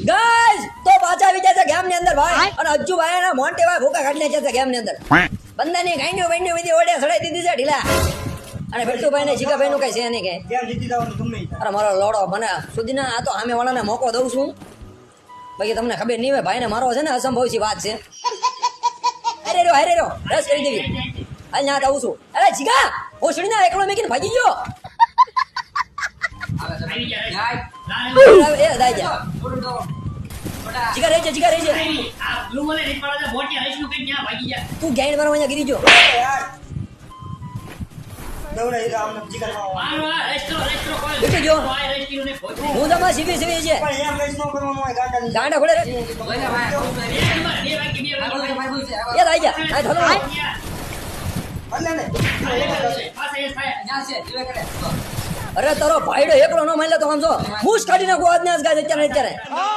guys તો પાછા આવી જશે ગેમ ની અંદર ભાઈ અને અજ્જુ ભાઈ ના મોન્ટે ભાઈ ભૂકા કાઢી જશે ગેમ ની અંદર બંદાની ગાંડિયો બાંડિયો વિધિ ઓડે સડાઈ દીધી છે ઢીલા અને ભેટુ ભાઈ ને જીગા ભાઈ નું કઈ છે નહીં કે કેમ જીતી જવાનું ગમે અરે મારો લોડો મને સુધીના આ તો સામે વાળાને મોકો દઉં છું બાકી તમને ખબર નહીં હોય ભાઈ ને મારો છે ને અસંભવ વાત છે હારે રો રસ કરી દેવી હાલ ના આવું છું અરે જીગા ઓસડી ના એકલો મેકીને ભાગી ગયો એ દાઈ જા જીગા રહી છે તું ગેંડ મારવા અહીંયા ગીરી જો દવડા હીરા આમને જીગર માં બેઠી જો હું તમારા સીવી છે પણ એમ રેસ નો કરવાનો હોય ગાંડા ગાંડા ખોલે રે એ દાઈ જા આ ધોલો એટલે ને અરે તારો ભાઈડો એકલો ન માની લે તો સમજો હું જ કાઢી નાખું આજને આજ ગાય અત્યારે